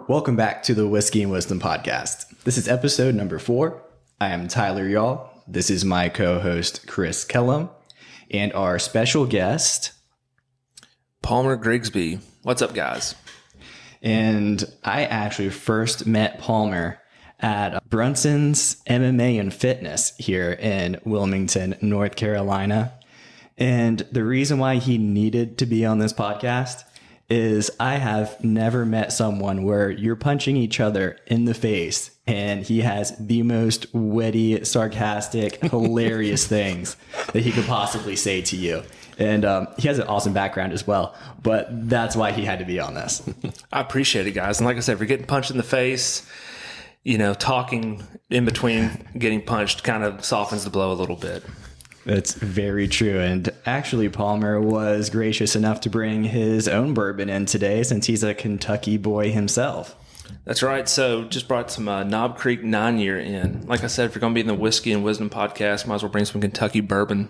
Welcome back to the Whiskey and Wisdom podcast. This is episode number 4. I am Tyler Y'all. This is my co-host, Chris Kellum, and our special guest, Palmer Grigsby. What's up, guys? And I actually first met Palmer at Brunson's MMA and Fitness here in Wilmington, North Carolina. And the reason why he needed to be on this podcast is I have never met someone where you're punching each other in the face and he has the most witty, sarcastic, hilarious things that he could possibly say to you. And he has an awesome background as well, but that's why he had to be on this. I appreciate it, guys. And like I said, if you're getting punched in the face, talking in between getting punched kind of softens the blow a little bit. That's very true. And actually, Palmer was gracious enough to bring his own bourbon in today since he's a Kentucky boy himself. That's right. So just brought some Knob Creek 9-year in. Like I said, if you're going to be in the Whiskey and Wisdom podcast, might as well bring some Kentucky bourbon.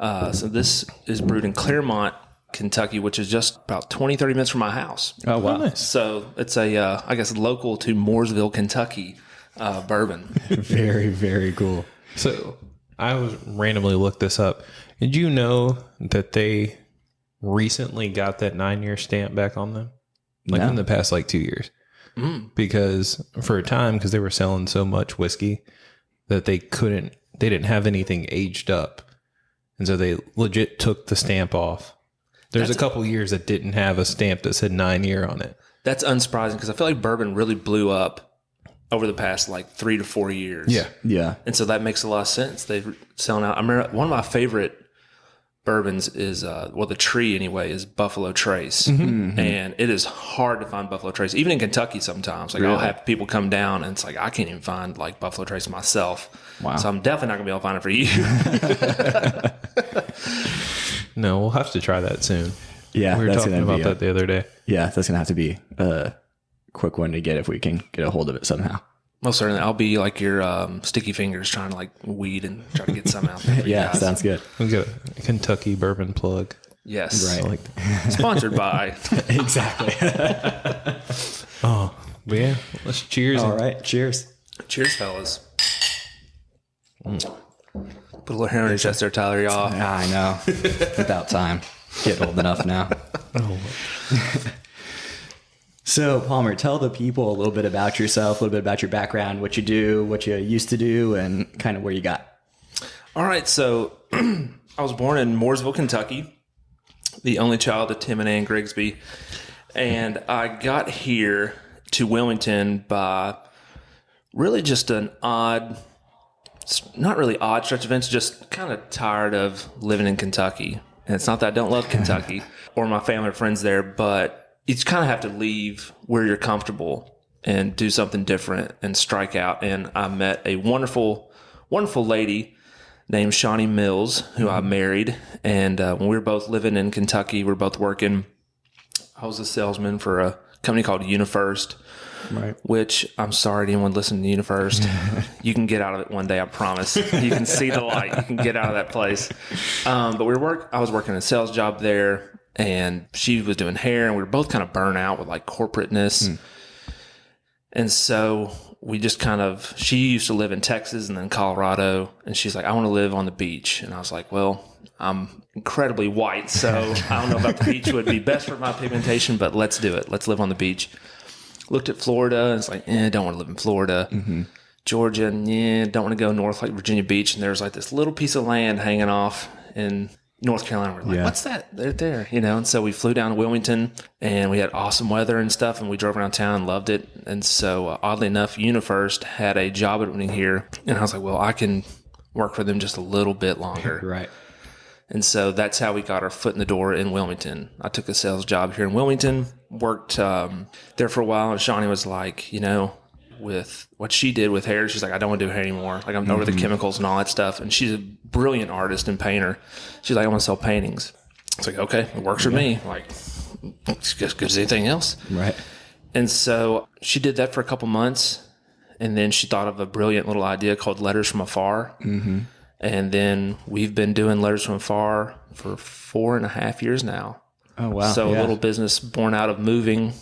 So this is brewed in Claremont, Kentucky, which is just about 20, 30 minutes from my house. Oh, wow. Nice. So it's I guess, local to Mooresville, Kentucky bourbon. Very, very cool. So I was randomly looked this up. Did you know that they recently got that 9-year stamp back on them? No. In the past 2 years. Because for a time, because they were selling so much whiskey that they didn't have anything aged up. And so they legit took the stamp off. There's a couple years that didn't have a stamp that said 9-year on it. That's unsurprising because I feel like bourbon really blew up over the past 3 to 4 years. Yeah. And so that makes a lot of sense. They're selling out. I remember one of my favorite bourbons is, the tree anyway, is Buffalo Trace. Mm-hmm. And it is hard to find Buffalo Trace, even in Kentucky sometimes. Really? I'll have people come down and it's I can't even find Buffalo Trace myself. Wow. So I'm definitely not going to be able to find it for you. No, we'll have to try that soon. Yeah. We were that's talking gonna about be that the other day. Yeah, that's going to have to be a quick one to get if we can get a hold of it somehow. Most certainly. I'll be your sticky fingers trying to weed and try to get some out there. for you Yeah, guys. sounds good. We got a Kentucky bourbon plug. Yes. Right. Sponsored by. Exactly. Oh, but yeah. Let's cheers. All right. Cheers. Cheers, fellas. Put a little hair on your chest there, Tyler, y'all. I know. About time. Getting old enough now. Oh. So, Palmer, tell the people a little bit about yourself, a little bit about your background, what you do, what you used to do, and kind of where you got. All right, so I was born in Mooresville, Kentucky, the only child of Tim and Ann Grigsby. And I got here to Wilmington by really just an not really odd stretch of events, just kind of tired of living in Kentucky. And it's not that I don't love Kentucky or my family or friends there, but you just kind of have to leave where you're comfortable and do something different and strike out. And I met a wonderful, wonderful lady named Shawnee Mills, who I married. And when we were both living in Kentucky, we were both working. I was a salesman for a company called UniFirst, Right. which I'm sorry to anyone listening to UniFirst. You can get out of it one day, I promise. You can see the light. You can get out of that place. But I was working a sales job there. And she was doing hair, and we were both kind of burnt out with corporateness. And so we just she used to live in Texas and then Colorado. And she's like, I want to live on the beach. And I was like, well, I'm incredibly white. So I don't know about the beach would be best for my pigmentation, but let's do it. Let's live on the beach. Looked at Florida and it's don't want to live in Florida. Mm-hmm. Georgia, don't want to go north like Virginia Beach. And there's this little piece of land hanging off in North Carolina. We're like, what's that? They're there, And so we flew down to Wilmington and we had awesome weather and stuff. And we drove around town and loved it. And so oddly enough, UniFirst had a job opening here. And I was like, well, I can work for them just a little bit longer. Right. And so that's how we got our foot in the door in Wilmington. I took a sales job here in Wilmington, worked there for a while. And Shawnee was like, with what she did with hair, she's like, I don't want to do hair anymore. I'm over the chemicals and all that stuff. And she's a brilliant artist and painter. She's like, I want to sell paintings. It's like, okay, it works for me. It's just good as anything else. Right. And so she did that for a couple months. And then she thought of a brilliant little idea called Letters from Afar. Mm-hmm. And then we've been doing Letters from Afar for 4.5 years now. Oh, wow. So a little business born out of moving,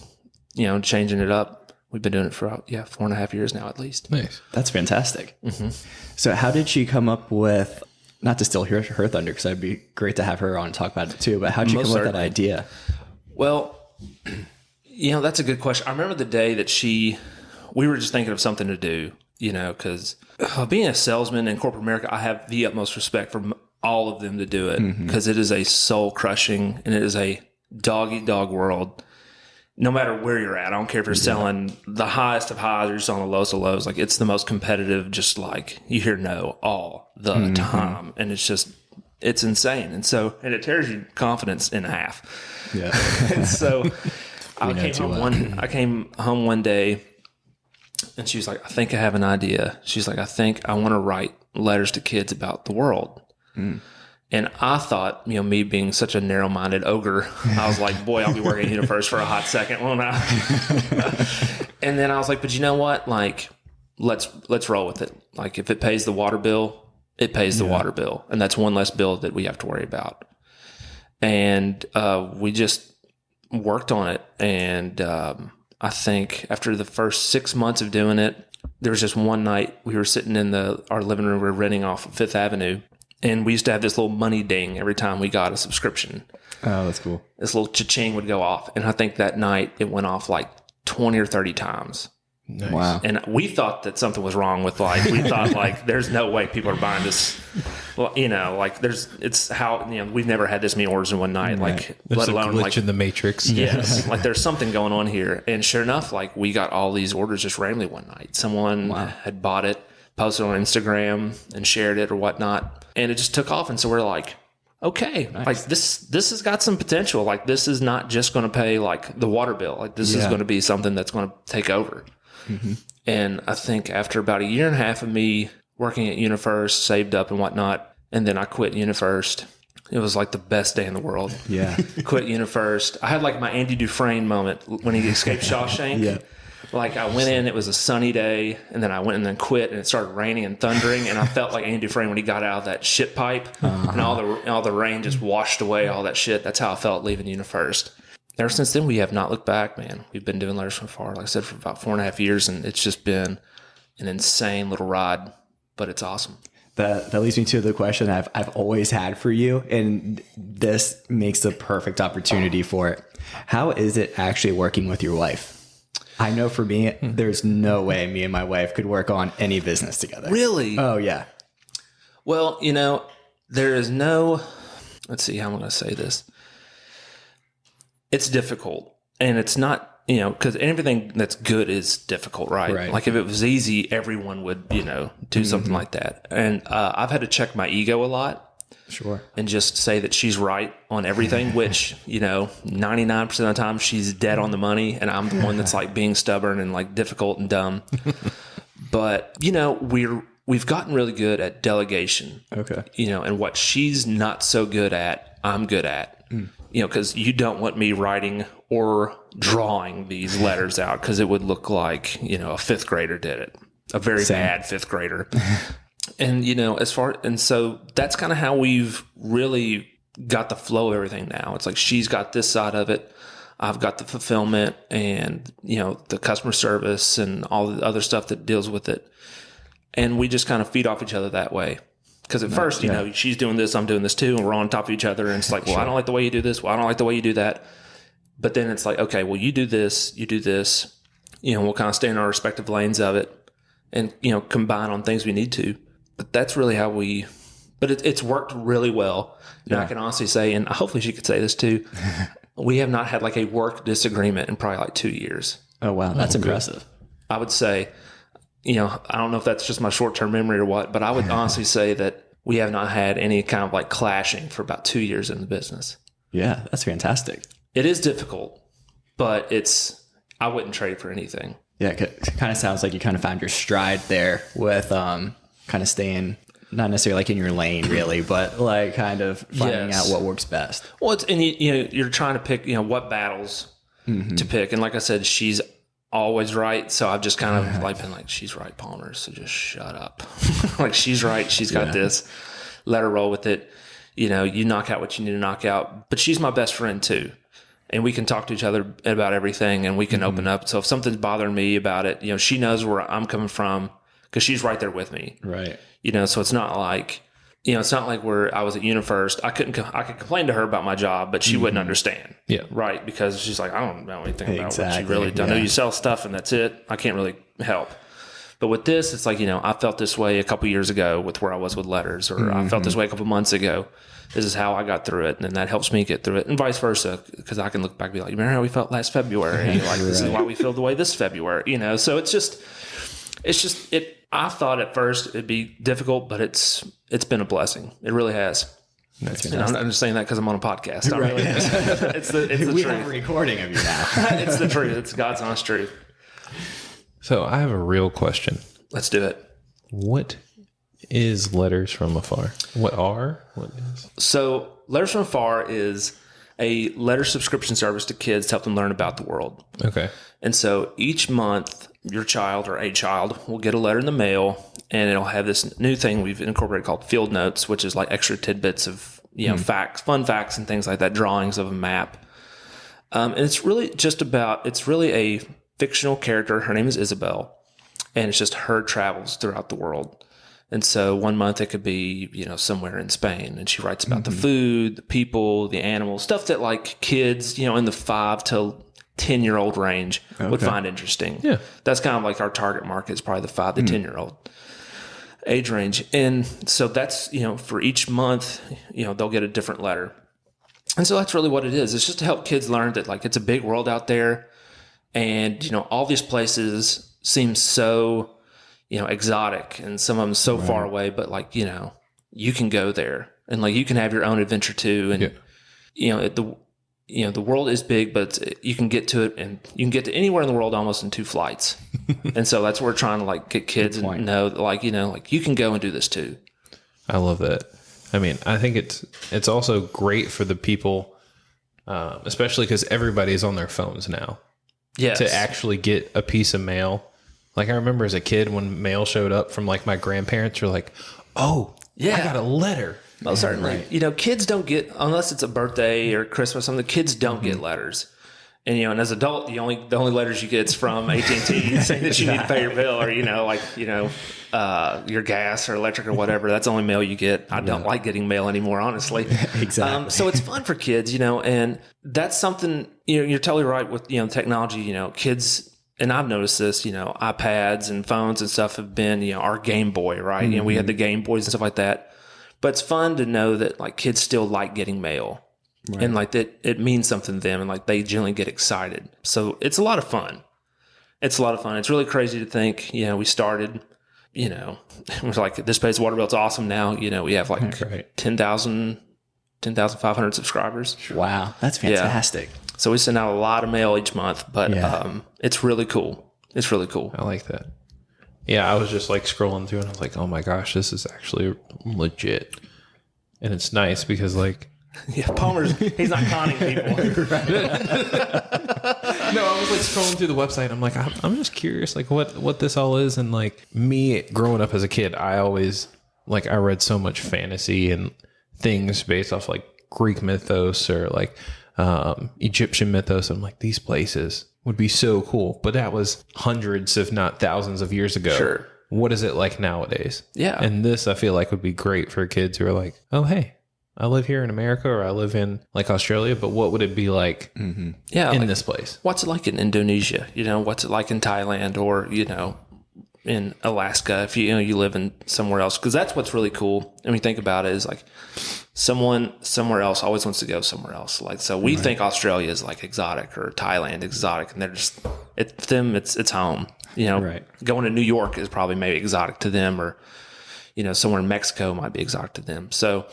changing it up. we've been doing it for 4.5 years now, at least. Nice. That's fantastic. So how did she come up with, not to steal her thunder, because it'd be great to have her on and talk about it too, but how did you Most come up with that certainly. idea? Well, that's a good question. I remember the day that we were just thinking of something to do, because being a salesman in corporate America, I have the utmost respect for all of them to do it, because it is a soul crushing and it is a dog eat dog world. No matter where you're at, I don't care if you're selling the highest of highs or you're selling the lowest of lows. Like, it's the most competitive, just like you hear no all the time. And it's insane. And it tears your confidence in half. Yeah. And so I know came too home well. I came home one day and she was like, I think I have an idea. She's like, I think I want to write letters to kids about the world. And I thought, me being such a narrow-minded ogre, I was like, boy, I'll be working at UniFirst for a hot second, won't I? And then I was like, but you know what? Like, let's roll with it. Like, if it pays the water bill, it pays the water bill. And that's one less bill that we have to worry about. And we just worked on it. And I think after the first 6 months of doing it, there was just one night we were sitting in our living room. We were renting off of Fifth Avenue. And we used to have this little money ding every time we got a subscription. Oh, that's cool. This little cha-ching would go off. And I think that night it went off like 20 or 30 times. Nice. Wow. And we thought that something was wrong with we thought like, there's no way people are buying this. Well, we've never had this many orders in one night. Like, There's let a alone glitch like, in the matrix. yes, like there's something going on here. And sure enough, like we got all these orders just randomly one night. Someone had bought it, posted on Instagram and shared it or whatnot. And it just took off. And so we're like, okay, like this has got some potential. Like, this is not just going to pay like the water bill. Like, this is going to be something that's going to take over. And I think after about 1.5 years of me working at UniFirst, saved up and whatnot, and then I quit UniFirst. It was like the best day in the world. Yeah. Quit UniFirst. I had like my Andy Dufresne moment when he escaped Shawshank. Yeah. Like, I went in, it was a sunny day, and then I went and then quit, and it started raining and thundering, and I felt like Andy Dufresne when he got out of that shit pipe, and all the rain just washed away all that shit. That's how I felt leaving UniFirst. Ever since then, we have not looked back, man. We've been doing letters from far, like I said, for about 4.5 years, and it's just been an insane little ride, but it's awesome. That leads me to the question I've always had for you, and this makes the perfect opportunity for it. How is it actually working with your wife? I know for me, there's no way me and my wife could work on any business together. Really? Oh, yeah. Well, there is no, let's see, how am I going to say this? It's difficult, and it's not, because everything that's good is difficult, right? Right. Like, if it was easy, everyone would, do something like that. And I've had to check my ego a lot. Sure. And just say that she's right on everything, which, 99% of the time she's dead on the money, and I'm the one that's like being stubborn and like difficult and dumb. But, we've gotten really good at delegation. Okay. And what she's not so good at, I'm good at. Because you don't want me writing or drawing these letters out, because it would look like, a fifth grader did it. A very bad fifth grader. And, so that's kind of how we've really got the flow of everything now. It's like she's got this side of it. I've got the fulfillment and, the customer service and all the other stuff that deals with it. And we just kind of feed off each other that way. Because at first, she's doing this, I'm doing this too, and we're on top of each other. And it's like, well, I don't like the way you do this. Well, I don't like the way you do that. But then it's like, okay, well, you do this, we'll kind of stay in our respective lanes of it and, combine on things we need to. But that's really how it's worked really well. And I can honestly say, and hopefully she could say this too, we have not had like a work disagreement in probably like 2 years. Oh, wow. That's impressive. I would say, I don't know if that's just my short-term memory or what, but I would honestly say that we have not had any kind of like clashing for about 2 years in the business. Yeah, that's fantastic. It is difficult, but I wouldn't trade for anything. Yeah, it kind of sounds like you kind of found your stride there with kind of staying, not necessarily like in your lane really, but like kind of finding out what works best. Well, you're trying to pick, what battles to pick. And like I said, she's always right. So I've just kind of like been like, she's right, Palmer. So just shut up. Like, she's right. She's got this. Let her roll with it. You knock out what you need to knock out. But she's my best friend too. and we can talk to each other about everything, and we can open up. So if something's bothering me about it, she knows where I'm coming from because she's right there with me. Right. So it's not like, it's not like where I was at UniFirst. I could complain to her about my job, but she wouldn't understand. Yeah. Right. Because she's like, I don't know anything about what Exactly, you really do. I know you sell stuff and that's it. I can't really help. But with this, it's like, I felt this way a couple years ago with where I was with letters, or I felt this way a couple months ago. This is how I got through it. And then that helps me get through it, and vice versa. Because I can look back and be like, remember how we felt last February? This is why we feel the way this February, So it's just, I thought at first it'd be difficult, but it's been a blessing. It really has. And I'm just saying that because I'm on a podcast. I really it's the We truth. have a recording of you now. It's the truth. It's God's honest truth. So I have a real question. Let's do it. What is Letters from Afar? What is? So Letters from Afar is a letter subscription service to kids to help them learn about the world. Okay. And so each month, your child or a child will get a letter in the mail, and it'll have this new thing we've incorporated called Field Notes, which is like extra tidbits of facts, fun facts, and things like that, drawings of a map. And it's really a fictional character. Her name is Isabel, and it's just her travels throughout the world. And so one month it could be, somewhere in Spain, and she writes about the food, the people, the animals, stuff that like kids, in the 5 to 10-year-old range would find interesting. Yeah. That's kind of like our target market is probably the 5 to 10-year-old age range. And so that's, for each month, they'll get a different letter. And so that's really what it is. It's just to help kids learn that like it's a big world out there. And, all these places seem so, exotic, and some of them so far away, but like, you can go there and like you can have your own adventure too. And, the world is big, but you can get to it, and you can get to anywhere in the world almost in 2 flights. And so that's what we're trying to like get kids and know that like, like you can go and do this too. I love that. I mean, I think it's also great for the people, especially because everybody's on their phones now. Yes. To actually get a piece of mail. Like I remember as a kid when mail showed up from like my grandparents, you're like, oh, yeah, I got a letter. Oh, certainly. Right. Kids don't get, unless it's a birthday or Christmas, the kids don't get letters. And, and as an adult, the only letters you get is from AT&T saying that you need to pay your bill, or, your gas or electric or whatever. That's the only mail you get. I don't like getting mail anymore, honestly. Exactly. So it's fun for kids, and that's something, you're totally right with, technology, kids, and I've noticed this, iPads and phones and stuff have been, our Game Boy, right? Mm-hmm. We had the Game Boys and stuff like that. But it's fun to know that like kids still like getting mail. Right. And like that, it means something to them, and like they generally get excited. So it's a lot of fun. It's really crazy to think, we started, we're like, this place Waterbuild's awesome now. We have like 10,500 subscribers. Wow. That's fantastic. Yeah. So we send out a lot of mail each month, but it's really cool. It's really cool. I like that. Yeah. I was just like scrolling through and I was like, oh my gosh, this is actually legit. And it's nice because like, yeah, he's not conning people. No, I was like scrolling through the website. I'm like, I'm just curious, like what this all is. And like me growing up as a kid, I always like, I read so much fantasy and things based off like Greek mythos or like Egyptian mythos. I'm like, these places would be so cool. But that was hundreds, if not thousands of years ago. Sure. What is it like nowadays? Yeah. And this, I feel like would be great for kids who are like, oh, hey, I live here in America, or I live in like Australia, but what would it be like in this place? What's it like in Indonesia? What's it like in Thailand, or, in Alaska, if you live in somewhere else? Because that's what's really cool. And we think about it is like someone somewhere else always wants to go somewhere else. Like, so we think Australia is like exotic, or Thailand exotic, and they're just, it's home. Going to New York is probably maybe exotic to them, or, somewhere in Mexico might be exotic to them. So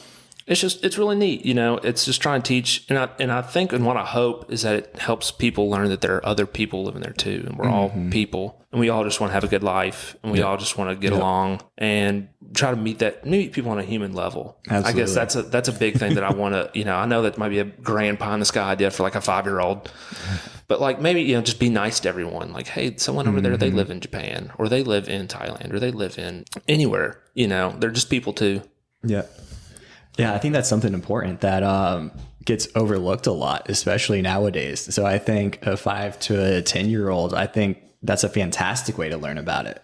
it's really neat. It's just trying to teach. And I think, and what I hope is that it helps people learn that there are other people living there too. And we're all people, and we all just want to have a good life, and we all just want to get along and try to meet people on a human level. Absolutely. I guess that's a big thing that I want to, I know that might be a grand pie in the sky idea for like a 5-year-old, but like maybe, just be nice to everyone. Like, hey, someone over there, they live in Japan, or they live in Thailand, or they live in anywhere, they're just people too. Yeah. Yeah, I think that's something important that gets overlooked a lot, especially nowadays. So I think a 5 to a 10-year-old, I think that's a fantastic way to learn about it.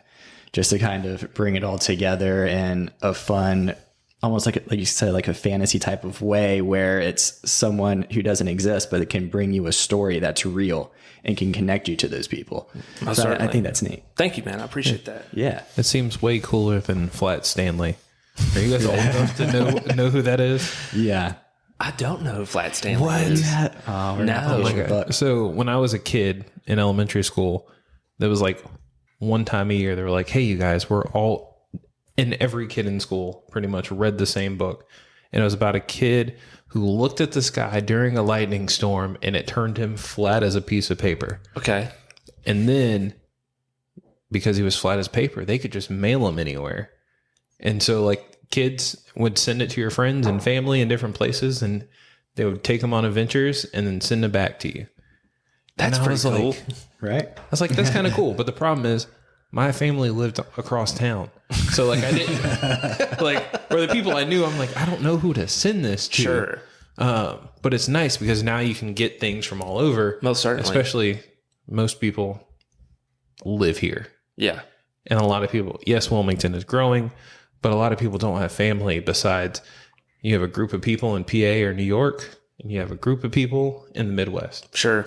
Just to kind of bring it all together in a fun, almost like you said, like a fantasy type of way where it's someone who doesn't exist, but it can bring you a story that's real and can connect you to those people. So I think that's neat. Thank you, man. I appreciate that. Yeah. It seems way cooler than Flat Stanley. Are you guys old enough to know who that is? Yeah. I don't know who Flat Stanley is. Yeah. No. So when I was a kid in elementary school, there was like one time a year they were like, hey, you guys, we're all, and every kid in school pretty much read the same book. And it was about a kid who looked at the sky during a lightning storm and it turned him flat as a piece of paper. Okay. And then because he was flat as paper, they could just mail him anywhere. And so like kids would send it to your friends and family in different places and they would take them on adventures and then send it back to you. That's pretty cool. Like, Right. I was like, that's kind of cool. But the problem is my family lived across town. So like I didn't like for the people I knew, I'm like, I don't know who to send this to. Sure. But it's nice because now you can get things from all over. Most certainly. Especially most people live here. Yeah. And a lot of people, yes, Wilmington is growing, but a lot of people don't have family besides you have a group of people in PA or New York, and you have a group of people in the Midwest. Sure.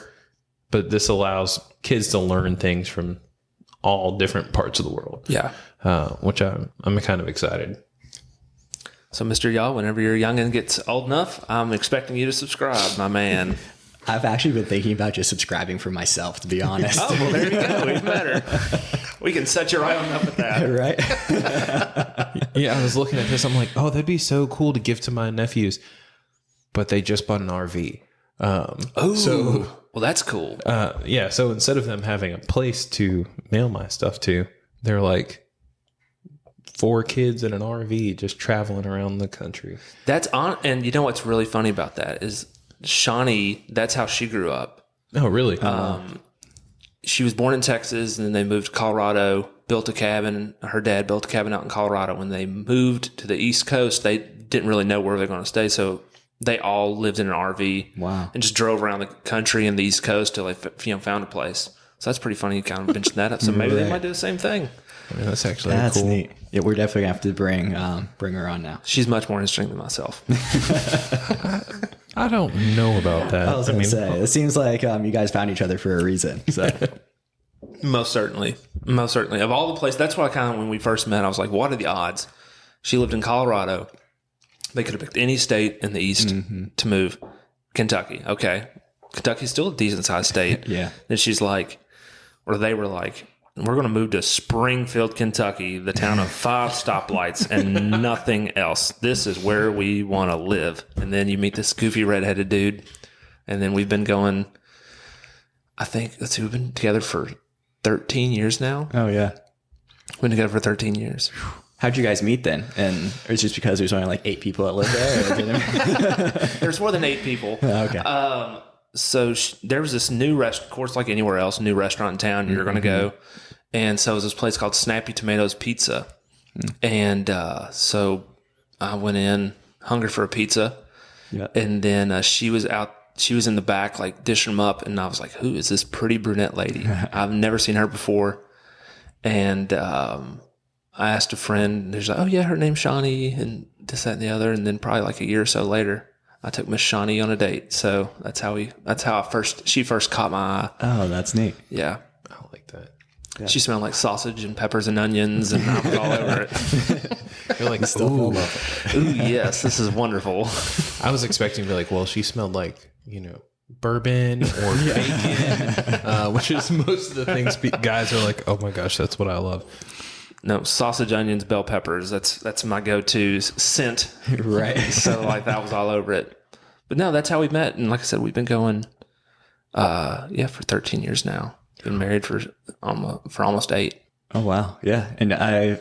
But this allows kids to learn things from all different parts of the world. Yeah. Which I'm kind of excited. So, Mr. Yaw, whenever your youngin gets old enough, I'm expecting you to subscribe, my man. I've actually been thinking about just subscribing for myself, to be honest. Oh, well, there you go. Even better. We can set you right on up with that. Right? Yeah, I was looking at this. I'm like, oh, that'd be so cool to give to my nephews. But they just bought an RV. Well, that's cool. Yeah, so instead of them having a place to mail my stuff to, they're like 4 kids in an RV just traveling around the country. That's on. And you know what's really funny about that is Shawnee, that's how she grew up. Oh, really? She was born in Texas and then they moved to Colorado, built a cabin. Her dad built a cabin out in Colorado. When they moved to the East Coast, they didn't really know where they're going to stay. So they all lived in an RV. Wow. And just drove around the country and the East Coast till they found a place. So that's pretty funny. You kind of mentioned that up. So maybe they might do the same thing. I mean, that's actually That's cool. neat. Yeah, we're definitely going to have to bring her on now. She's much more interesting than myself. I don't know about that. I was going to say, it seems like you guys found each other for a reason. So Most certainly. Most certainly. Of all the places, that's why kind of when we first met, I was like, what are the odds? She lived in Colorado. They could have picked any state in the East to move. Kentucky. Okay. Kentucky's still a decent sized state. Yeah. Then she's like, or they were like, we're going to move to Springfield, Kentucky, the town of 5 stoplights and nothing else. This is where we want to live. And then you meet this goofy redheaded dude. And then we've been going, I think, let's see, we've been together for 13 years now. Oh, yeah. We've been together for 13 years. How'd you guys meet then? And or it's just because there's only like 8 people that live there? Or There's more than 8 people. okay. So there was this new restaurant, of course, like anywhere else, new restaurant in town, you're going to go. And so it was this place called Snappy Tomatoes Pizza. And so I went in, hungry for a pizza. Yeah. And then she was in the back, like dishing them up. And I was like, who is this pretty brunette lady? I've never seen her before. And I asked a friend, and there's like, oh yeah, her name's Shawnee, and this, that, and the other. And then probably like a year or so later, I took Miss Shawnee on a date. So that's how she first caught my eye. Oh, that's neat. Yeah. I like that. Yeah. She smelled like sausage and peppers and onions, and I was all over it. You're like, Still ooh. full of Ooh, yes, this is wonderful. I was expecting to be like, well, she smelled like, bourbon or bacon, which is most of the things guys are like, oh my gosh, that's what I love. No, sausage, onions, bell peppers. That's my go-to scent. Right. So like that was all over it. But no, that's how we met. And like I said, we've been going, for 13 years now. Been married for almost 8. Oh, wow. Yeah. And I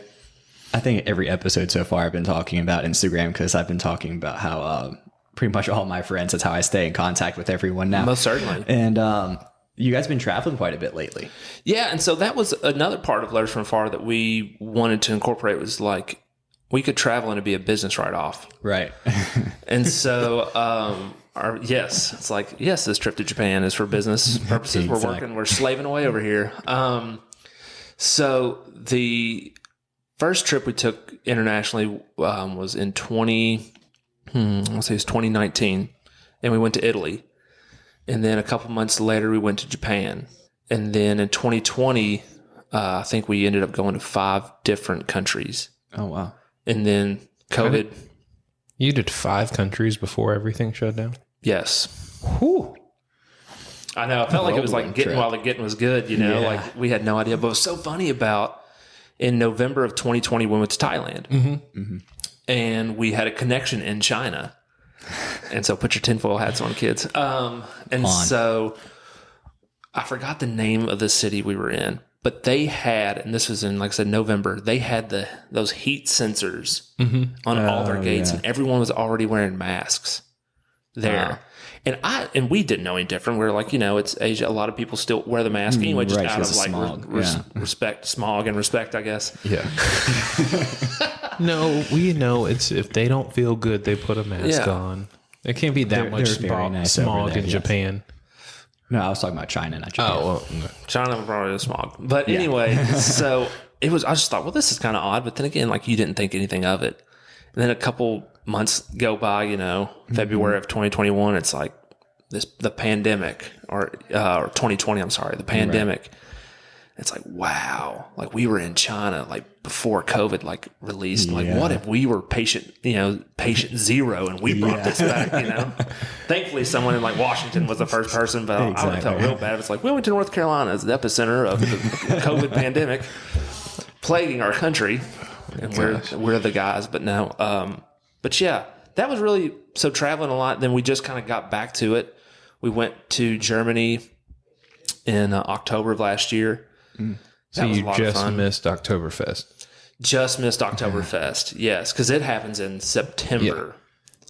think every episode so far I've been talking about Instagram because I've been talking about how pretty much all my friends, that's how I stay in contact with everyone now. Most certainly. And you guys been traveling quite a bit lately. Yeah, and so that was another part of Letters from Afar that we wanted to incorporate was like we could travel and it'd be a business write-off. Right. And so Yes, it's like, yes, this trip to Japan is for business purposes. We're Exactly. working, we're slaving away over here. So the first trip we took internationally was in 2019, and we went to Italy. And then a couple months later, we went to Japan. And then in 2020, I think we ended up going to 5 different countries. Oh, wow. And then COVID, You did 5 countries before everything shut down? yes. Whew. I know. I felt like it was like Whirlwind getting trip. while the getting was good, you know, Yeah. like we had no idea. But it was so funny about in November of 2020, we went to Thailand and we had a connection in China. And so put your tinfoil hats on, kids. So I forgot the name of the city we were in, but they had, and this was in, like I said, November, they had those heat sensors on all their gates, yeah. and everyone was already wearing masks there. Wow. And we didn't know any different. We were like, it's Asia. A lot of people still wear the mask anyway, just right, out of because of like smog. respect, smog and respect, I guess. Yeah. No, we know it's if they don't feel good, they put a mask Yeah. on. There can't be that They're much very nice over smog there, in yes. Japan. No, I was talking about China, not Japan. Oh, well, China was probably the smog. But anyway, so I just thought, well, this is kind of odd. But then again, like you didn't think anything of it. And then a couple months go by, February of 2021, it's like the pandemic or 2020, I'm sorry, the pandemic. It's like, wow, like we were in China, like before COVID, like released, like what if we were patient zero and we brought this back, Thankfully someone in like Washington was the first person, but I would have felt real bad. It's like, we went to North Carolina as the epicenter of the COVID pandemic plaguing our country and we're the guys, but no. But yeah, that was really, so traveling a lot. Then we just kind of got back to it. We went to Germany in October of last year. so you just missed Oktoberfest. Just missed Oktoberfest, yes, because it happens in September.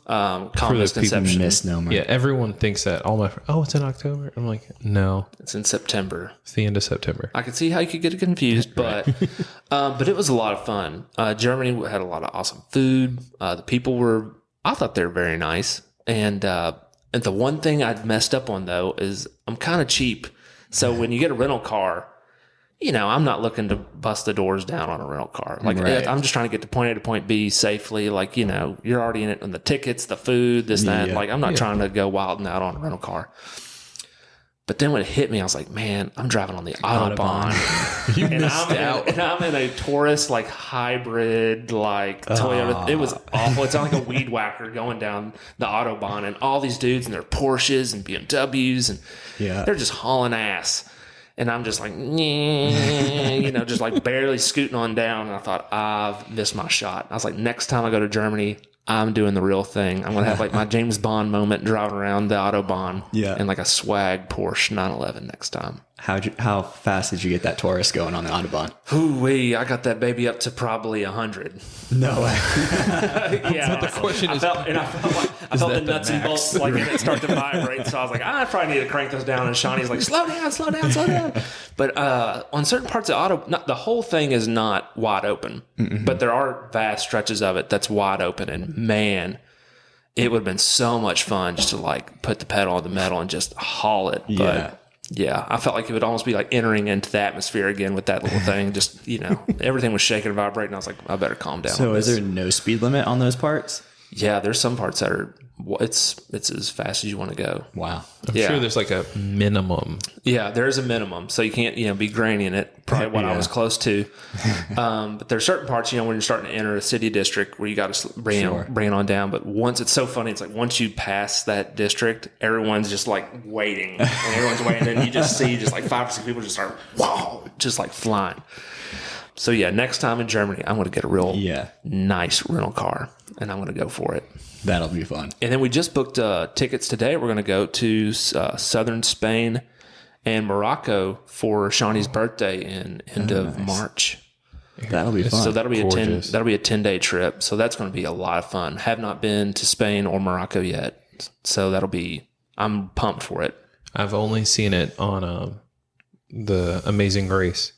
Common misconception. Misnomer. Yeah, everyone thinks that. It's in October. I'm like, no, It's in September. it's the end of September. I could see how you could get confused, but it was a lot of fun. Germany had a lot of awesome food. The people I thought they were very nice. And the one thing I'd messed up on though is I'm kind of cheap. So when you get a rental car, I'm not looking to bust the doors down on a rental car. Like Right. I'm just trying to get to point A to point B safely. Like, you're already in it on the tickets, the food, this, that. Yeah. Like I'm not trying to go wild and out on a rental car. But then when it hit me, I was like, man, I'm driving on the Autobahn. You And missed out. I'm in a Taurus, like hybrid, like Toyota. It was awful. It's like a weed whacker going down the Autobahn, and all these dudes in their Porsches and BMWs, and they're just hauling ass. And I'm just like, just like barely scooting on down. And I thought, I've missed my shot. I was like, next time I go to Germany, I'm doing the real thing. I'm going to have like my James Bond moment driving around the Autobahn in like a swag Porsche 911 next time. How fast did you get that Taurus going on the Autobahn? Ooh-wee, I got that baby up to probably 100. No way. Yeah. The question is, I felt the that the nuts and bolts like start to vibrate. So I was like, I probably need to crank those down. And Shawnee's like, slow down, slow down, slow down. But on certain parts of the whole thing is not wide open, but there are vast stretches of it that's wide open. And man, it would have been so much fun just to like put the pedal on the metal and just haul it. But yeah, I felt like it would almost be like entering into the atmosphere again with that little thing. Just, everything was shaking and vibrating. I was like, I better calm down. So is there no speed limit on those parts? Yeah, there's some parts that are, it's as fast as you want to go. Wow. I'm sure there's like a minimum. Yeah, there's a minimum. So you can't, be grainy in it. Probably what I was close to. But there's certain parts, when you're starting to enter a city district where you got to bring it on down. But once it's so funny, it's like once you pass that district, everyone's just like waiting. And everyone's waiting. And you just see just like 5 or 6 people just start, just like flying. So yeah, next time in Germany, I'm going to get a real nice rental car. And I'm going to go for it. That'll be fun. And then we just booked tickets today. We're going to go to southern Spain and Morocco for Shawnee's birthday in end of March. That'll be fun. So that'll be Gorgeous. a 10-day trip. So that's going to be a lot of fun. Have not been to Spain or Morocco yet. So I'm pumped for it. I've only seen it on the Amazing Race,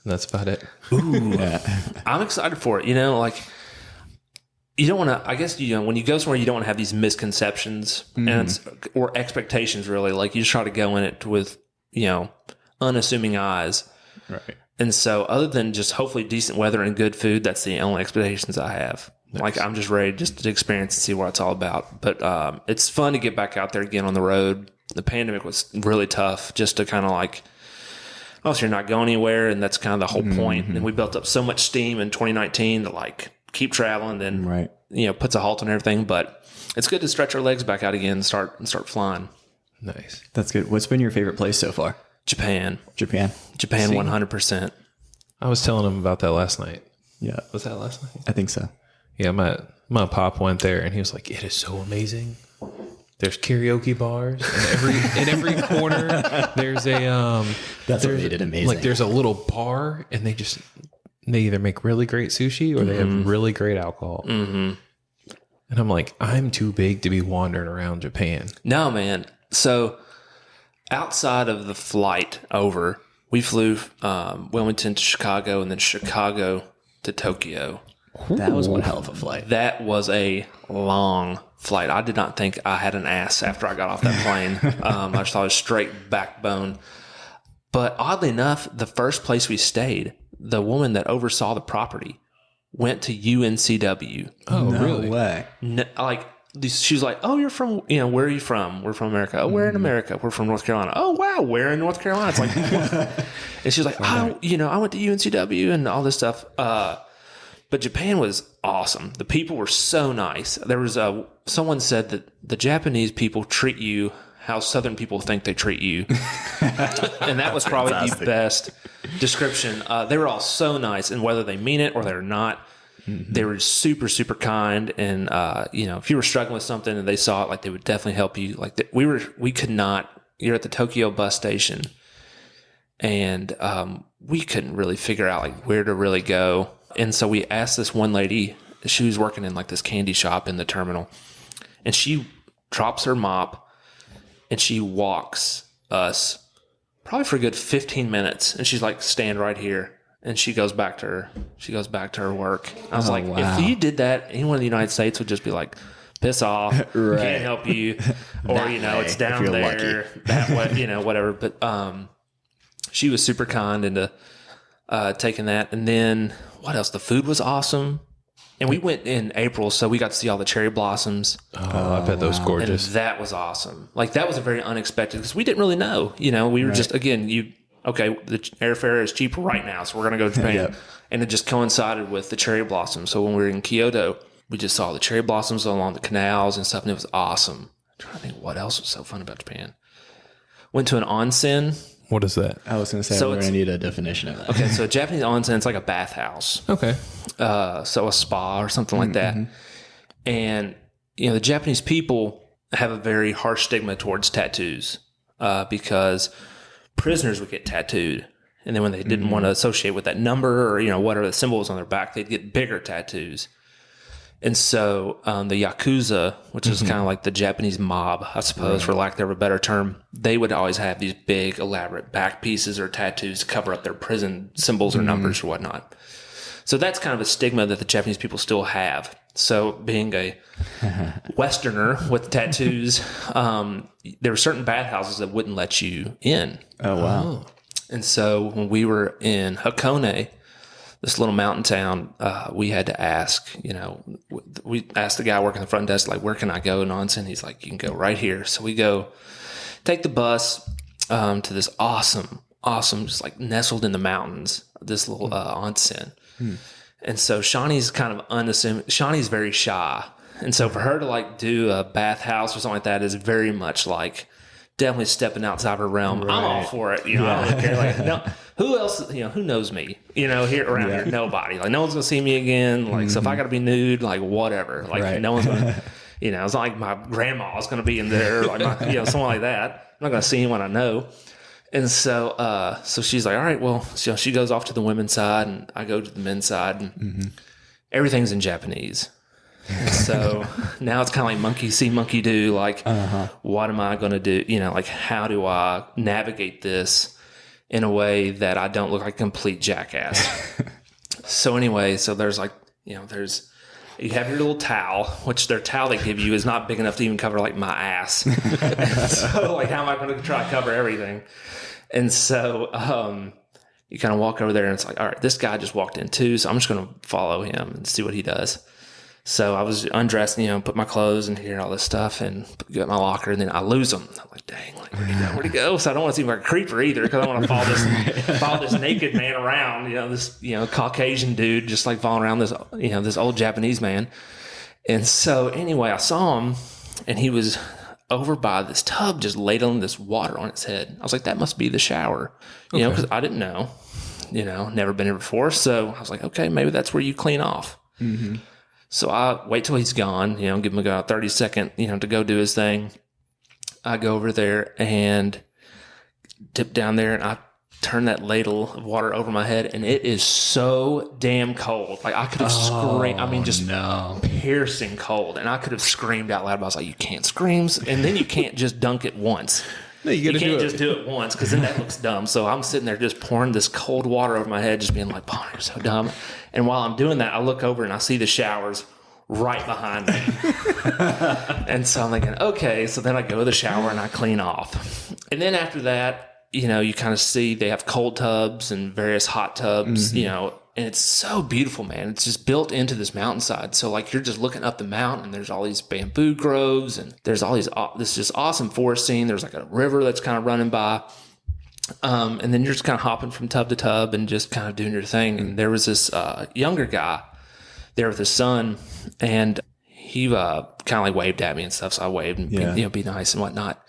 and that's about it. I'm excited for it. you don't want to, I guess, when you go somewhere, you don't want to have these misconceptions or expectations, really. Like, you just try to go in it with, unassuming eyes. Right. And so, other than just hopefully decent weather and good food, that's the only expectations I have. Nice. Like, I'm just ready just to experience and see what it's all about. But it's fun to get back out there again on the road. The pandemic was really tough just to kind of like, you're not going anywhere, and that's kind of the whole point. And we built up so much steam in 2019 to like keep traveling, then puts a halt on everything. But it's good to stretch our legs back out again and start flying. Nice. That's good. What's been your favorite place so far? Japan, See? 100%. I was telling him about that last night. Yeah. Was that last night? I think so. Yeah, my pop went there, and he was like, "It is so amazing. There's karaoke bars in every corner. There's a That's what made it amazing. Like, there's a little bar, and they either make really great sushi or they have really great alcohol." Mm-hmm. And I'm like, I'm too big to be wandering around Japan. No, man. So outside of the flight over, we flew Wilmington to Chicago and then Chicago to Tokyo. That was one hell of a flight. That was a long flight. I did not think I had an ass after I got off that plane. I just thought it was straight backbone. But oddly enough, the first place we stayed, the woman that oversaw the property went to UNCW. Oh, no really? way. She was like, "Oh, you're from, where are you from?" "We're from America." "Oh, where in America?" "We're from North Carolina." "Oh, wow, where in North Carolina?" It's like, and she was like, I went to UNCW and all this stuff. But Japan was awesome. The people were so nice. There was someone said that the Japanese people treat you how Southern people think they treat you. And that was probably the best description. They were all so nice, and whether they mean it or they're not, they were super, super kind. And, if you were struggling with something and they saw it, like, they would definitely help you. Like, we could not, you're at the Tokyo bus station, and we couldn't really figure out like where to really go. And so we asked this one lady, she was working in like this candy shop in the terminal, and she drops her mop and she walks us probably for a good 15 minutes. And she's like, "Stand right here." And she goes back to her work. I was like, wow. If you did that, anyone in the United States would just be like, "Piss off, Right. Can't help you," or it's down you're there that way, whatever. But she was super kind into taking that. And then what else? The food was awesome. And we went in April, so we got to see all the cherry blossoms. Oh, I bet those gorgeous. And that was awesome. Like, that was a very unexpected, because we didn't really know. We were just, again, the airfare is cheap right now, so we're going to go to Japan. Yep. And it just coincided with the cherry blossoms. So when we were in Kyoto, we just saw the cherry blossoms along the canals and stuff, and it was awesome. I'm trying to think what else was so fun about Japan. Went to an onsen. What is that? I was going to say, So we're going it's- to need a definition of that. Okay, so a Japanese onsen, it's like a bathhouse. Okay. So a spa or something like that. And, the Japanese people have a very harsh stigma towards tattoos because prisoners would get tattooed. And then when they didn't want to associate with that number or, whatever the symbol was on their back, they'd get bigger tattoos. And so the Yakuza, which is kind of like the Japanese mob, I suppose, for lack of a better term, they would always have these big, elaborate back pieces or tattoos to cover up their prison symbols or numbers or whatnot. So that's kind of a stigma that the Japanese people still have. So being a Westerner with tattoos, there were certain bathhouses that wouldn't let you in. Oh, wow. And so when we were in Hakone, this little mountain town, we had to ask, we asked the guy working the front desk, like, "Where can I go in onsen?" He's like, "You can go right here." So we go take the bus to this awesome, just like nestled in the mountains, this little onsen. And so Shawnee's kind of unassuming. Shawnee's very shy. And so for her to like do a bathhouse or something like that is very much like definitely stepping outside her realm. I'm all for it. I don't care. Like, no, who else, who knows me, here around here? Nobody. Like, no one's going to see me again. Like, so if I got to be nude, like, whatever. Like, no one's going to, it's not like my grandma's going to be in there, like, someone like that. I'm not going to see anyone I know. And so, so she's like, all right, well, so she goes off to the women's side and I go to the men's side, and everything's in Japanese. And so now it's kind of like monkey see, monkey do. Like, what am I going to do? Like, how do I navigate this in a way that I don't look like a complete jackass? So anyway, so there's like, you have your little towel, which their towel they give you is not big enough to even cover like my ass. So like, how am I going to try to cover everything? And so you kind of walk over there and it's like, all right, this guy just walked in too, so I'm just going to follow him and see what he does. So I was undressed, put my clothes in here, all this stuff, and get my locker, and then I lose them. I'm like, dang, like where'd he go? So I don't want to seem like a creeper either, because I want to follow this naked man around, this Caucasian dude just like following around this this old Japanese man. And so anyway, I saw him, and he was over by this tub, just ladling this water on its head. I was like, that must be the shower, because I didn't know, never been here before. So I was like, okay, maybe that's where you clean off. Mm-hmm. So I wait till he's gone, give him about 30 seconds, to go do his thing. I go over there and dip down there, and I turn that ladle of water over my head, and it is so damn cold. Like I could have screamed. I mean, just piercing cold. And I could have screamed out loud, but I was like, you can't scream. And then you can't just dunk it once. No, you can't just do it once, because then that looks dumb. So I'm sitting there just pouring this cold water over my head, just being like, Paul, you're so dumb. And while I'm doing that, I look over and I see the showers right behind me. And so I'm thinking, okay. So then I go to the shower and I clean off. And then after that, you kind of see they have cold tubs and various hot tubs, and it's so beautiful, man. It's just built into this mountainside. So like you're just looking up the mountain, and there's all these bamboo groves, and there's all this just awesome forest scene. There's like a river that's kind of running by. And then you're just kind of hopping from tub to tub and just kind of doing your thing. And there was this younger guy there with his son, and he kind of like waved at me and stuff. So I waved and be nice and whatnot.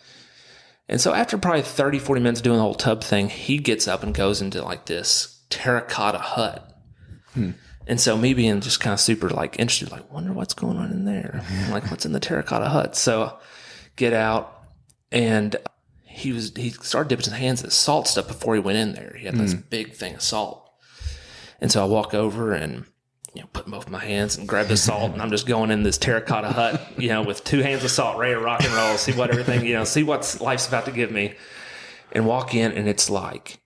And so after probably 30, 40 minutes doing the whole tub thing, he gets up and goes into like this terracotta hut. And so me being just kind of super like interested, like wonder what's going on in there. Like what's in the terracotta hut? So get out, and he started dipping his hands in the salt stuff before he went in there. He had this big thing of salt. And so I walk over and put both my hands and grab the salt, and I'm just going in this terracotta hut, with 2 hands of salt, ready to rock and roll, see what everything, see what life's about to give me. And walk in, and it's like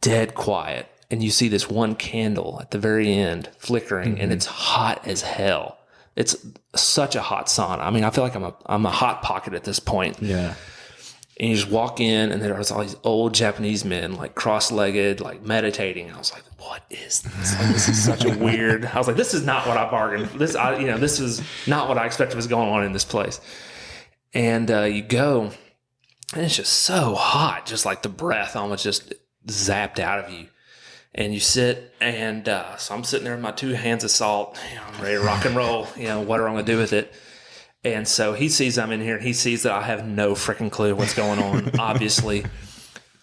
dead quiet. And you see this one candle at the very end flickering, and it's hot as hell. It's such a hot sauna. I mean, I feel like I'm a hot pocket at this point. Yeah. And you just walk in, and there's all these old Japanese men, like cross-legged, like meditating. And I was like, what is this? Like, this is such a weird. I was like, this is not what I bargained. This is not what I expected was going on in this place. And you go, and it's just so hot, just like the breath almost just zapped out of you. And you sit, and so I'm sitting there with my 2 hands of salt, I'm ready to rock and roll, whatever I'm going to do with it. And so he sees I'm in here, and he sees that I have no freaking clue what's going on, obviously.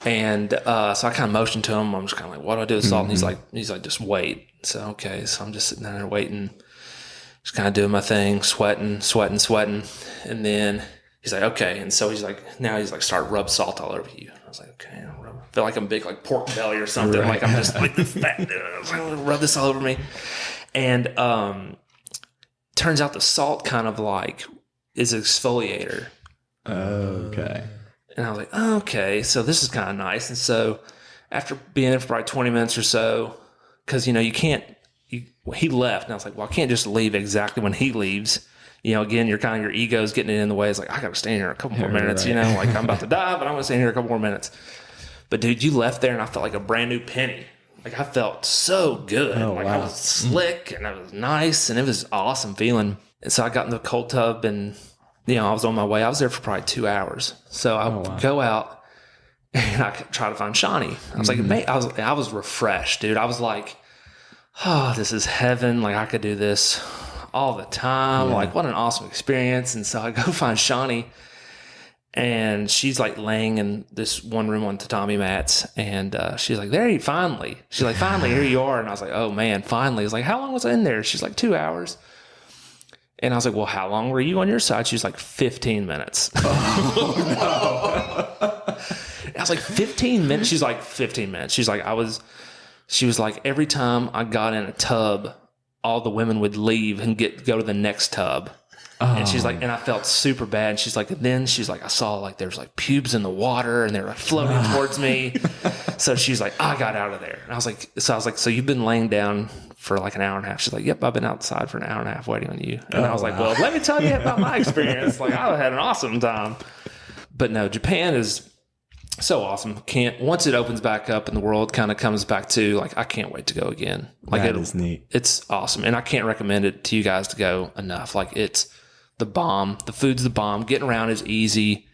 And so I kind of motioned to him. I'm just kind of like, what do I do with salt? And he's like, just wait. So, okay. So I'm just sitting there waiting, just kind of doing my thing, sweating. And then he's like, okay. And so he's like, start rub salt all over you. I was like, okay, I'll rub. I feel like I'm big, like pork belly or something. Right. Like I'm just like this fat dude. I was like, rub this all over me. And turns out the salt kind of like is an exfoliator. Okay. And I was like, oh, okay, so this is kind of nice. And so after being there for probably 20 minutes or so, because, you can't, he left. And I was like, well, I can't just leave exactly when he leaves. Again, your ego's getting in the way. It's like, I got to stay in here a couple more minutes, like I'm about to die, but I'm going to stay in here a couple more minutes. But dude, you left there and I felt like a brand new penny. Like I felt so good. Oh, like wow. I was slick and it was nice and it was an awesome feeling. And so I got in the cold tub and, I was on my way. I was there for probably 2 hours. So I go out and I try to find Shawnee. I was like, mate, I was refreshed, dude. I was like, oh, this is heaven. Like I could do this all the time. Yeah. Like what an awesome experience. And so I go find Shawnee, and she's like laying in this one room on tatami mats. And she's like, finally, here you are. And I was like, oh man, finally. I was like, how long was I in there? She's like, 2 hours. And I was like, well, how long were you on your side? She's like, 15 minutes. Oh, no. I was like, 15 minutes? She's like, 15 minutes. She's like, she was like, every time I got in a tub, all the women would leave and go to the next tub. Oh. And she's like, and I felt super bad. And she's like, I saw like there's like pubes in the water and they were like floating towards me. So she's like, I got out of there. And I was like, so you've been laying down for like an hour and a half. She's like, yep, I've been outside for an hour and a half waiting on you. And I was like, well, let me tell you about my experience. Like, I had an awesome time. But no, Japan is so awesome. Once it opens back up and the world kind of comes back to, like, I can't wait to go again. Like, That is neat. It's awesome. And I can't recommend it to you guys to go enough. Like, it's the bomb. The food's the bomb. Getting around is easy.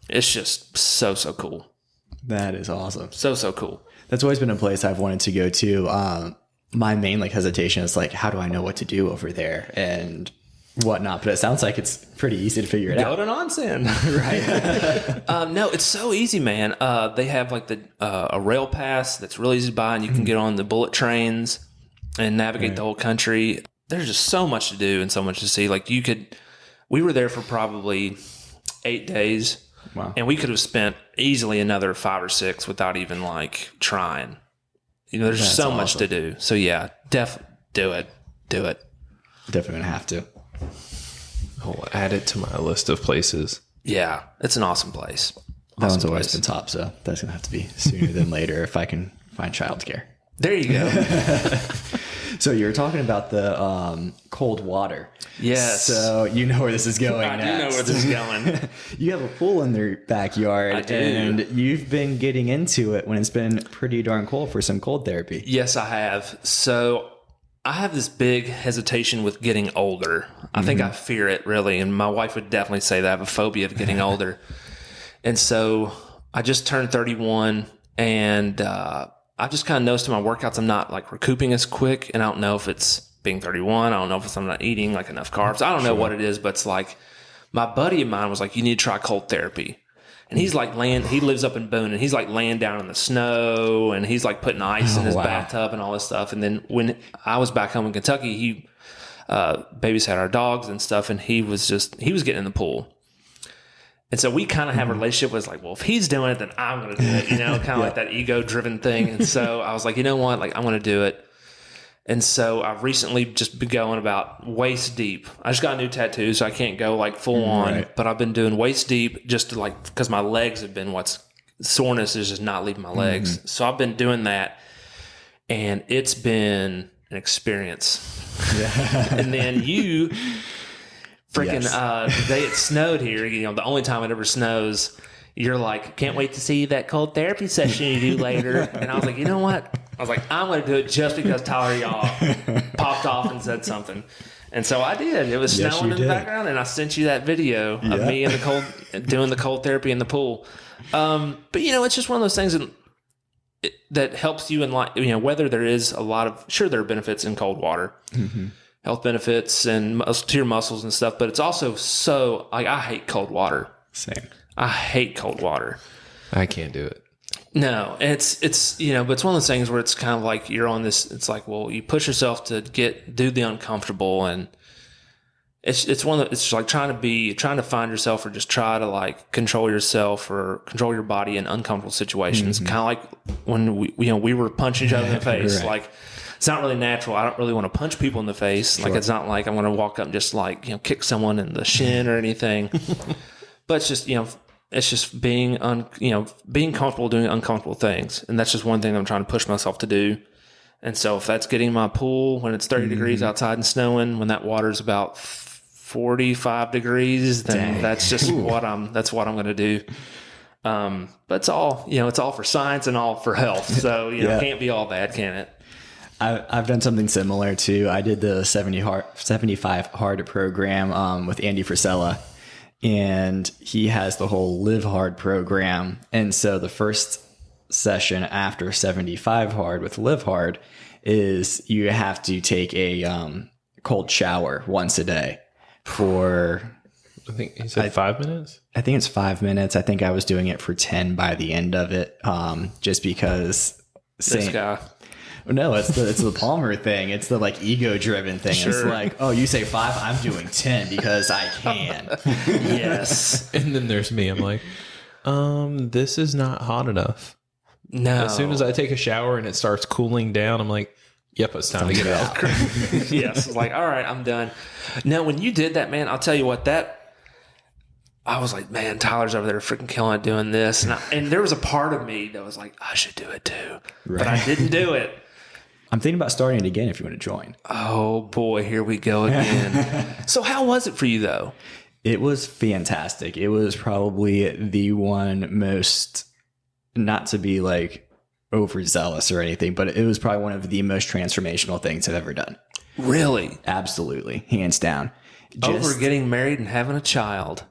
It's just so cool. That is awesome. So cool. That's always been a place I've wanted to go to. My main like hesitation is like, how do I know what to do over there and whatnot? But it sounds like it's pretty easy to figure it out. Go to Onsen. Right. No, it's so easy, man. They have like a rail pass that's really easy to buy, and you can get on the bullet trains and navigate the whole country. There's just so much to do and so much to see. Like we were there for probably 8 days. Wow. And we could have spent easily another 5 or 6 without even like trying. There's That's so much awesome. to do. So yeah, do it. Definitely gonna have to. I'll add it to my list of places. Yeah, it's an awesome place. That one's Awesome always place. been top, so that's gonna have to be sooner than later if I can find childcare. There you go. So you were talking about the cold water. Yes. So you know where this is going. I do know where this is going. You have a pool in their backyard, I do. and you've been getting into it when it's been pretty darn cold for some cold therapy. Yes, I have. So I have this big hesitation with getting older. I think I fear it really. And my wife would definitely say that I have a phobia of getting older. And so I just turned 31, and I just kind of noticed in my workouts, I'm not like recouping as quick. And I don't know if it's being 31. I don't know if I'm not eating like enough carbs. I don't know what it is, but it's like my buddy of mine was like, you need to try cold therapy. And he's like he lives up in Boone, and he's like laying down in the snow, and he's like putting ice in his wow. bathtub and all this stuff. And then when I was back home in Kentucky, he babysat our dogs and stuff, and he was getting in the pool. And so we kind of have a relationship was like, well, if he's doing it, then I'm going to do it, kind of like that ego driven thing. And so I was like, you know what? Like, I'm going to do it. And so I've recently just been going about waist deep. I just got a new tattoo, so I can't go like full on, Right. but I've been doing waist deep just to like, because my legs have been soreness is just not leaving my legs. So I've been doing that, and it's been an experience. Yeah. And then you freaking, Yes. the day it snowed here, the only time it ever snows, you're like, can't wait to see that cold therapy session you do later. And I was like, you know what? I was like, I'm going to do it just because Tyler Yaw popped off and said something. And so I did. It was Yes, snowing you in the did. background, and I sent you that video of me in the cold, doing the cold therapy in the pool. But it's just one of those things that helps you in life. Whether there is a lot of, sure, there are benefits in cold water, health benefits and to your muscles and stuff. But it's also so like I hate cold water. Same. I hate cold water. I can't do it. No, it's but it's one of those things where it's kind of like you're on this. It's like, well, you push yourself to do the uncomfortable, and it's like trying to find yourself, or just try to like control yourself or control your body in uncomfortable situations. Kind of like when we were punching each other in the face. Right. Like, it's not really natural. I don't really want to punch people in the face. Like, it's not like I'm going to walk up and just like kick someone in the shin or anything. But it's just it's just being being comfortable doing uncomfortable things. And that's just one thing I'm trying to push myself to do. And so if that's getting in my pool when it's 30 degrees outside and snowing, when that water's about 45 degrees, then Dang. that's just what I'm going to do. But it's all, it's all for science and all for health. So, Yeah. it can't be all bad, can it? I've done something similar too. I did the 75 hard program with Andy Frisella, and he has the whole Live Hard program. And so the first session after 75 hard with Live Hard is you have to take a cold shower once a day for, I think he said 5 minutes. I think it's 5 minutes. I think I was doing it for 10 by the end of it, just because. This guy. No, it's the Palmer thing. It's the like ego driven thing. It's Sure. like, oh, you say 5, I'm doing 10 because I can. Yes. And then there's me. I'm like, this is not hot enough. No. As soon as I take a shower and it starts cooling down, I'm like, yep, it's time to get out. Yes. It's like, all right, I'm done. Now, when you did that, man, I'll tell you what, I was like, man, Tyler's over there freaking killing it doing this. And there was a part of me that was like, I should do it too. But I didn't do it. I'm thinking about starting it again if you want to join. Oh boy, here we go again. So how was it for you though? It was fantastic. It was probably the one most, not to be like overzealous or anything, but it was probably one of the most transformational things I've ever done. Really? Absolutely. Hands down. Over getting married and having a child.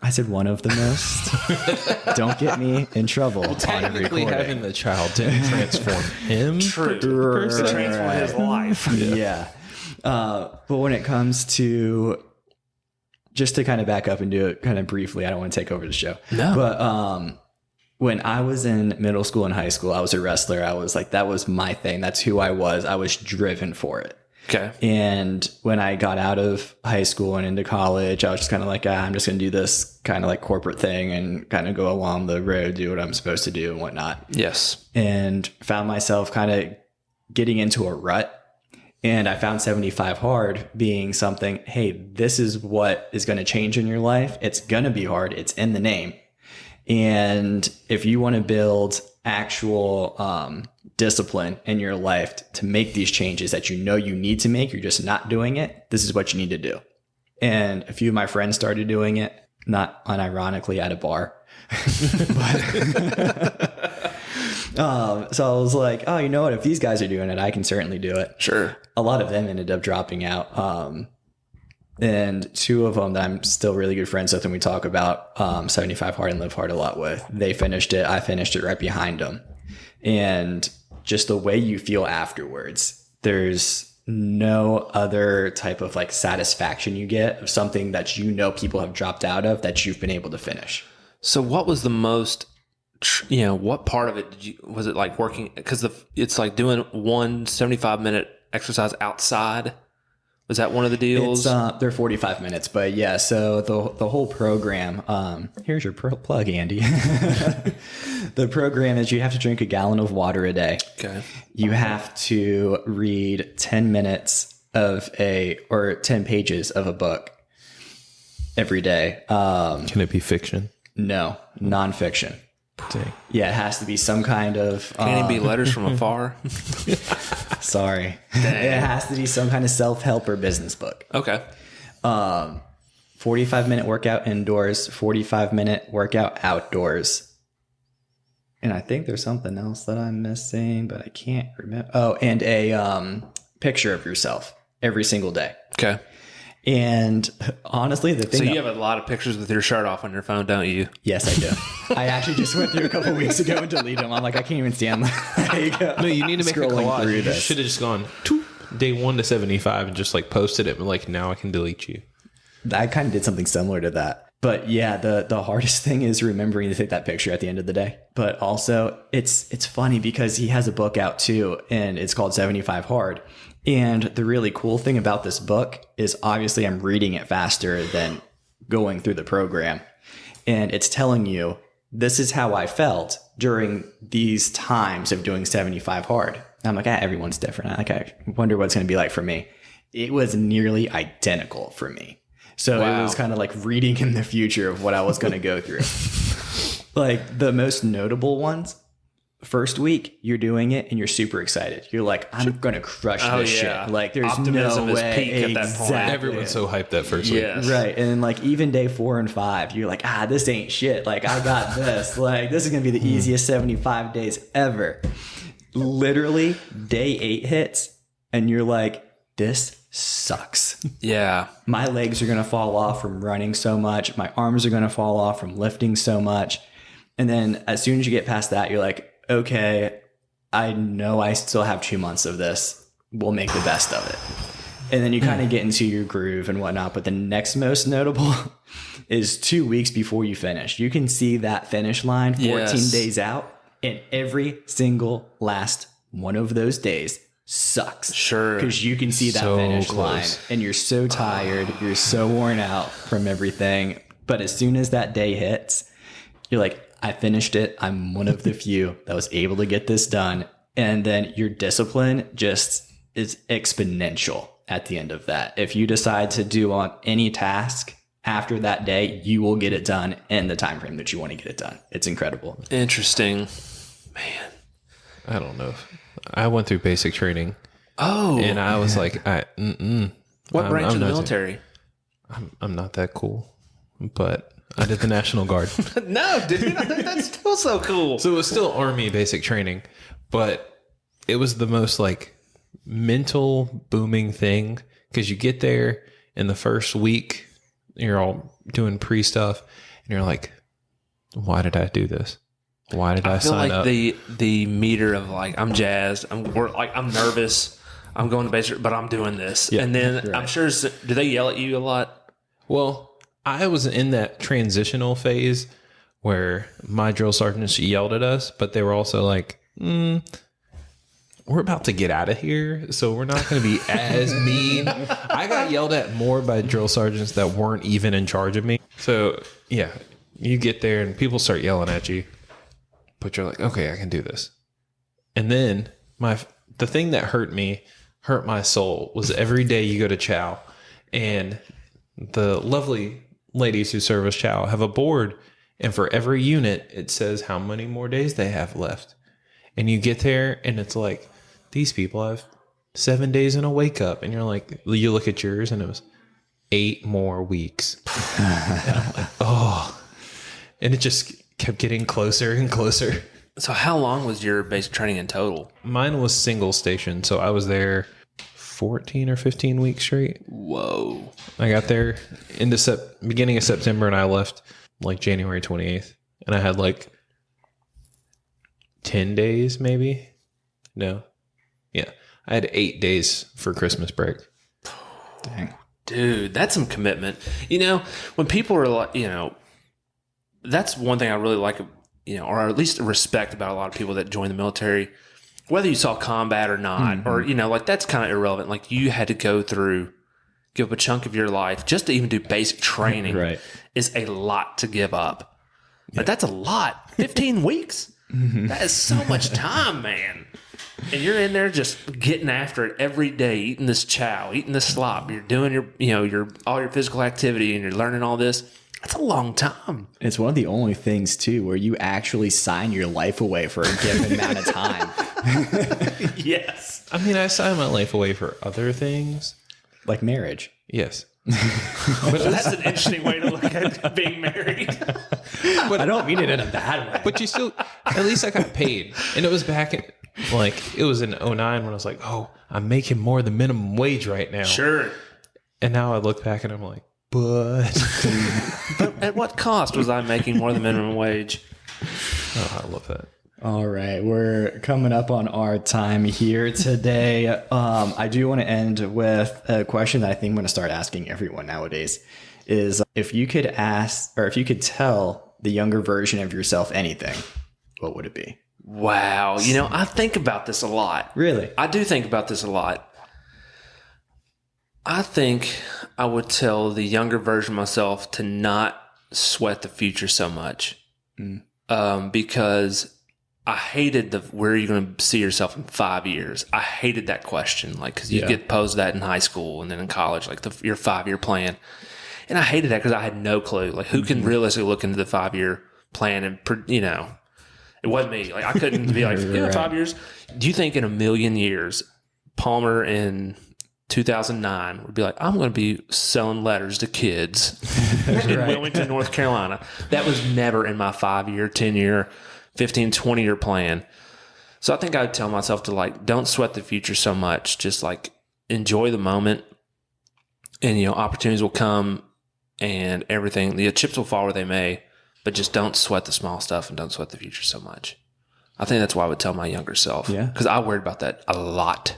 I said one of the most. Don't get me in trouble on a Technically, recording. having the child didn't transform him. True. person. Transform his life. Yeah. But when it comes to, just to kind of back up and do it kind of briefly, I don't want to take over the show. No. But when I was in middle school and high school, I was a wrestler. I was like, that was my thing. That's who I was. I was driven for it. Okay. And when I got out of high school and into college, I was just kind of like, I'm just going to do this kind of like corporate thing and kind of go along the road, do what I'm supposed to do and whatnot. Yes. And found myself kind of getting into a rut. And I found 75 Hard being something, hey, this is what is going to change in your life. It's going to be hard. It's in the name. And if you want to build actual discipline in your life to make these changes that you know you need to make, you're just not doing it, this is what you need to do. And a few of my friends started doing it, not unironically at a bar. So I was like, oh, you know what? If these guys are doing it, I can certainly do it. Sure. A lot of them ended up dropping out. And two of them that I'm still really good friends with, and we talk about 75 Hard and Live Hard a lot with, they finished it. I finished it right behind them. And just the way you feel afterwards, there's no other type of like satisfaction you get of something that you know people have dropped out of that you've been able to finish. So what was the most, what part of it was it like working? Because it's like doing one 75-minute exercise outside. Was that one of the deals? They're 45 minutes, but yeah. So the whole program. Here's your plug, Andy. The program is you have to drink a gallon of water a day. Okay. You have to read 10 minutes or 10 pages of a book every day. Can it be fiction? No, nonfiction. Dang. Yeah, it has to be some kind of. Can it be letters from afar? Sorry, it has to be some kind of self-help or business book. Okay. 45-minute workout indoors, 45-minute workout outdoors. And I think there's something else that I'm missing, but I can't remember. Oh, and a picture of yourself every single day. Okay. And honestly, the thing. So you have a lot of pictures with your shirt off on your phone, don't you? Yes, I do. I actually just went through a couple weeks ago and deleted them. I'm like, I can't even stand No, you need to make a scrolling collage. through You this. should have just gone day 1 to 75 and just like posted it. But like now I can delete you. I kind of did something similar to that. But yeah, the hardest thing is remembering to take that picture at the end of the day. But also, it's funny because he has a book out too, and it's called 75 Hard. And the really cool thing about this book is obviously I'm reading it faster than going through the program. And it's telling you, this is how I felt during these times of doing 75 Hard. And I'm like, everyone's different. I wonder what it's going to be like for me. It was nearly identical for me. So Wow. It was kind of like reading in the future of what I was going to go through. Like the most notable ones, first week you're doing it and you're super excited. You're like, I'm going to crush this yeah. shit. Like there's Optimism no is way. peak at that point. Exactly. Everyone's so hyped that first week. Yes. Right. And then like even day 4 and 5, you're like, this ain't shit. Like I got this. Like this is going to be the easiest 75 days ever. Literally day 8 hits and you're like, this sucks. Yeah. My legs are going to fall off from running so much. My arms are going to fall off from lifting so much. And then as soon as you get past that, you're like, okay, I know I still have 2 months of this. We'll make the best of it. And then you kind of get into your groove and whatnot. But the next most notable is 2 weeks before you finish. You can see that finish line 14 Yes. days out. And every single last one of those days sucks. Sure. Because you can see that So finish close. line and you're so tired. You're so worn out from everything. But as soon as that day hits, you're like, I finished it. I'm one of the few that was able to get this done. And then your discipline just is exponential at the end of that. If you decide to do on any task after that day, you will get it done in the time frame that you want to get it done. It's incredible. Interesting. Man. I don't know. I went through basic training, Oh, and I was like, what I'm branch of the not- military? I'm not that cool, but I did the National Guard. No, dude, I think that's still so cool. So it was still Army basic training, but it was the most like mental booming thing because you get there in the first week, you're all doing pre stuff, and you're like, why did I do this? Why did I feel sign like up? the meter of like I'm jazzed, I'm nervous, I'm going to basic, but I'm doing this, and then I'm sure. Do they yell at you a lot? Well, I was in that transitional phase where my drill sergeants yelled at us, but they were also like, we're about to get out of here, so we're not going to be as mean. I got yelled at more by drill sergeants that weren't even in charge of me. So, yeah, you get there and people start yelling at you, but you're like, okay, I can do this. And then the thing that hurt my soul was every day you go to chow, and the lovely ladies who serve us chow have a board, and for every unit, it says how many more days they have left. And you get there, and it's like, these people have 7 days in a wake up. And you're like, you look at yours, and it was 8 more weeks. And I'm like, oh. And it just kept getting closer and closer. So how long was your basic training in total? Mine was single station, so I was there 14 or 15 weeks straight. Whoa. I got there into beginning of September, and I left like January 28th. And I had like 10 days, maybe. No. Yeah. I had 8 days for Christmas break. Dang. Dude, that's some commitment. You know, when people are like, you know, that's one thing I really like, you know, or at least respect about a lot of people that join the military, whether you saw combat or not, or, you know, like that's kind of irrelevant. Like you had to go through, give up a chunk of your life just to even do basic training Right. is a lot to give up. Like that's a lot. 15 weeks. That is so much time, man. And you're in there just getting after it every day, eating this chow, eating this slop. You're doing your, you know, all your physical activity, and you're learning all this. That's a long time. It's one of the only things too where you actually sign your life away for a given amount of time. Yes. I mean, I signed my life away for other things. Like marriage. Yes. That's an interesting way to look at being married. I don't mean it in a bad way. But you still, at least I got paid. And it was back in, like, it was in 09 when I was like, oh, I'm making more than minimum wage right now. Sure. And now I look back and I'm like, but At what cost was I making more than minimum wage? oh, I love that. All right, we're coming up on our time here today. I do want to end with a question that I think I'm going to start asking everyone nowadays is if you could ask, or if you could tell the younger version of yourself anything, what would it be? Wow. You know, I think about this a lot. Really? I do think about this a lot. I think I would tell the younger version of myself to not sweat the future so much. Because I hated where are you going to see yourself in 5 years? I hated that question. Like, cause you get posed that in high school and then in college, like your 5-year plan. And I hated that because I had no clue. Like, who can realistically look into the 5-year plan and, you know, it wasn't me. Like, I couldn't be like, yeah, 5 years. Do you think in a million years, Palmer in 2009 would be like, I'm going to be selling letters to kids in Wilmington, North Carolina? That was never in my 5-year, 10-year, 15, 20-year plan. So I think I would tell myself to, like, don't sweat the future so much. Just, like, enjoy the moment. And, you know, opportunities will come and everything. The chips will fall where they may. But just don't sweat the small stuff and don't sweat the future so much. I think that's what I would tell my younger self. Yeah. Because I worried about that a lot.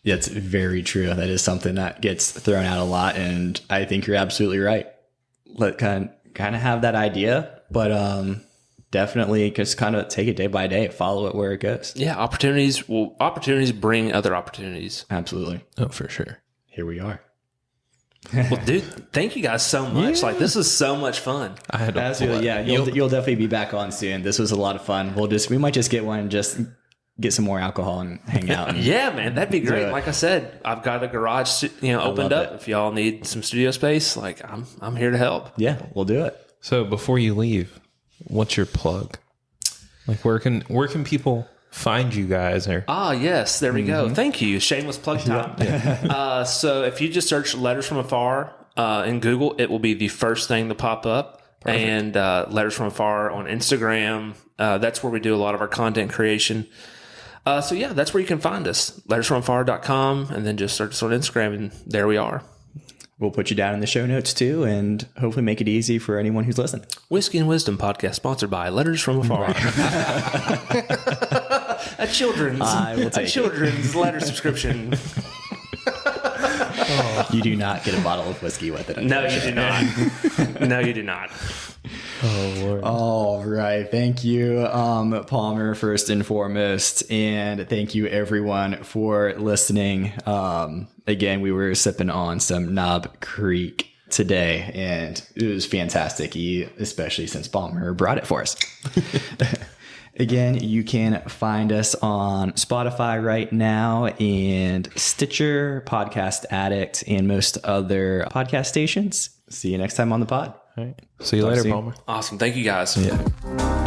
Yeah, it's very true. That is something that gets thrown out a lot. And I think you're absolutely right. Let kind of have that idea, but definitely just kind of take it day by day, follow it where it goes. Yeah, opportunities bring other opportunities. Absolutely. Oh, for sure. Here we are. Well, dude, thank you guys so much. Like, this was so much fun. I had to Yeah, you'll definitely be back on soon. This was a lot of fun. We might just get one and just get some more alcohol and hang out. And Yeah, man, that'd be great. it. Like I said, I've got a garage, opened love up. it. If y'all need some studio space, like I'm here to help. yeah, we'll do it. So before you leave, what's your plug? Like where can people find you guys? Or Yes, there we go. Thank you. Shameless plug time. So if you just search Letters from Afar in Google, it will be the first thing to pop up. Perfect. And Letters from Afar on Instagram. That's where we do a lot of our content creation. So yeah, that's where you can find us. Lettersfromafar.com, and then just search us on Instagram, and there we are. We'll put you down in the show notes too, and hopefully make it easy for anyone who's listening. Whiskey and Wisdom podcast sponsored by Letters from Afar. a children's letter subscription. You do not get a bottle of whiskey with it. No, you do not. No, you do not. oh Lord. All right. Thank you, Palmer, first and foremost. And thank you, everyone, for listening. Again, we were sipping on some Knob Creek today, and it was fantastic, especially since Palmer brought it for us. Again, you can find us on Spotify right now and Stitcher, Podcast Addict, and most other podcast stations. See you next time on the pod. All right. See you later, Palmer. Awesome. Thank you, guys. Yeah.